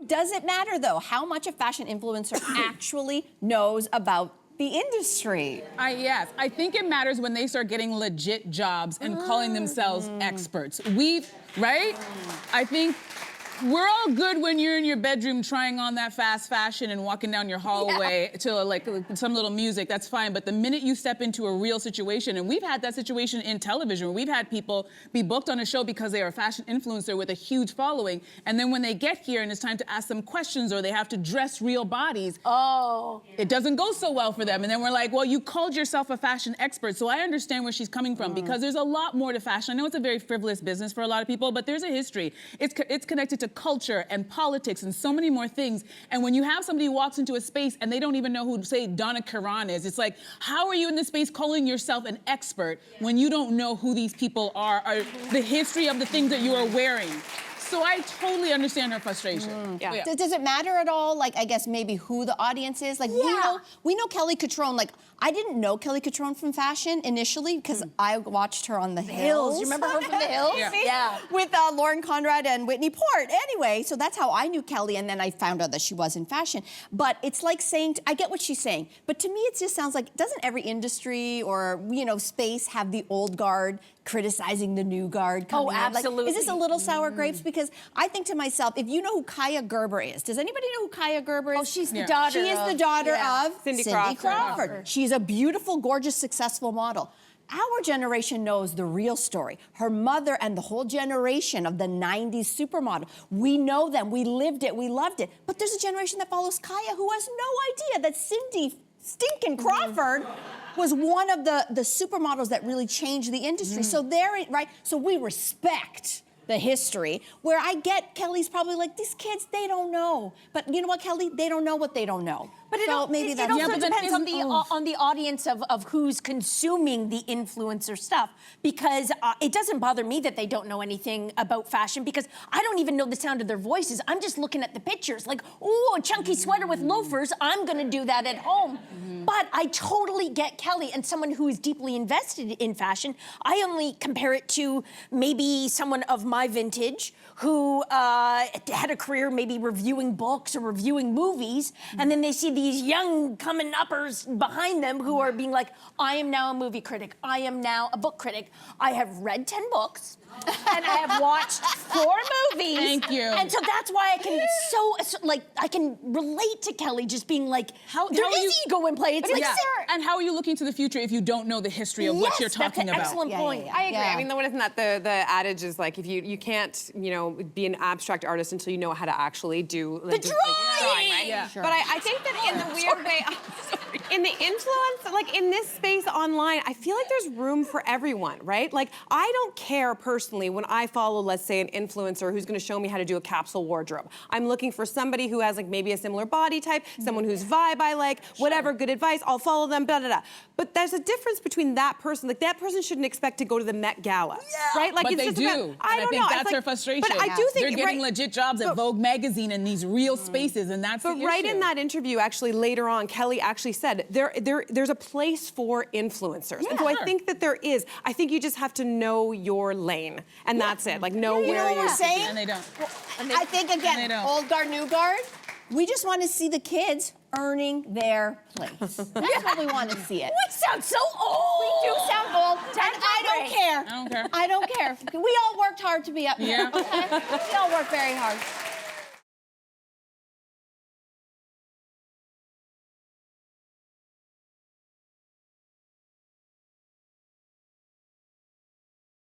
Does it matter, though, how much a fashion influencer actually knows about the industry? Yes, I think it matters when they start getting legit jobs and calling themselves experts. Right? I think we're all good when you're in your bedroom trying on that fast fashion and walking down your hallway to like some little music, that's fine. But the minute you step into a real situation, and we've had that situation in television, where we've had people be booked on a show because they are a fashion influencer with a huge following, and then when they get here and it's time to ask them questions or they have to dress real bodies, it doesn't go so well for them. And then we're like, well, you called yourself a fashion expert. So I understand where she's coming from, because there's a lot more to fashion. I know it's a very frivolous business for a lot of people, but there's a history. It's connected to culture and politics and so many more things. And when you have somebody who walks into a space and they don't even know who, say, Donna Karan is, it's like, how are you in this space calling yourself an expert when you don't know who these people are, or the history of the things that you are wearing? So I totally understand her frustration. Does it matter at all, like, I guess maybe who the audience is? Like, we know Kelly Cutrone. Like, I didn't know Kelly Cutrone from fashion initially because I watched her on The Hills. You remember her from The Hills? Yeah. With Lauren Conrad and Whitney Port. Anyway, so that's how I knew Kelly, and then I found out that she was in fashion. But it's like saying, I get what she's saying, but to me it just sounds like, doesn't every industry or, you know, space have the old guard criticizing the new guard coming out? Absolutely. Like, is this a little sour grapes? Because I think to myself, if you know who Kaya Gerber is, does anybody know who Kaya Gerber is? Oh, she's the daughter. She is the daughter of Cindy Crawford. She's a beautiful, gorgeous, successful model. Our generation knows the real story. Her mother and the whole generation of the 90s supermodel. We know them, we lived it, we loved it. But there's a generation that follows Kaya who has no idea that Cindy stinking Crawford was one of the supermodels that really changed the industry. So so we respect the history, where I get Kelly's probably like, these kids, they don't know. But you know what, Kelly? They don't know what they don't know. But it also depends on the audience of who's consuming the influencer stuff, because it doesn't bother me that they don't know anything about fashion, because I don't even know the sound of their voices. I'm just looking at the pictures like, oh, a chunky sweater with loafers, I'm gonna do that at home. But I totally get Kelly, and someone who is deeply invested in fashion. I only compare it to maybe someone of my vintage who had a career maybe reviewing books or reviewing movies, and then they see these young coming uppers behind them who are being like, I am now a movie critic, I am now a book critic. I have read 10 books, and I have watched 4 movies. Thank you. And so that's why I can I can relate to Kelly just being like, there is ego in play. It's like, sir. And how are you looking to the future if you don't know the history of what you're talking that's an about? excellent point. I agree. I mean, isn't that the adage is like, if you can't, you know, be an abstract artist until you know how to actually do the drawing, right? Yeah. Sure. But I think that in the weird way, in the influence, like in this space online, I feel like there's room for everyone, right? Like, I don't care personally when I follow, let's say, an influencer who's gonna show me how to do a capsule wardrobe. I'm looking for somebody who has like maybe a similar body type, someone whose vibe I like, whatever, good advice, I'll follow them, blah, blah, blah. But there's a difference between that person, like that person shouldn't expect to go to the Met Gala, right? Like, But it's they just do. about, And I don't think know. that's It's her like, frustration. But I do think they're getting legit jobs at Vogue magazine in these real spaces, and that's the issue. But right in that interview, actually, later on, Kelly actually said there's a place for influencers. And so I think that there is. I think you just have to know your lane, and that's it. Like, know You where know what you're I'm saying? And they don't. I think, again, old guard, new guard, we just want to see the kids earning their place. That's what we want to see it. We sound so old. We do sound old, and I don't care. I don't care. I don't care. We all worked hard to be up here. Yeah. Okay? We all worked very hard.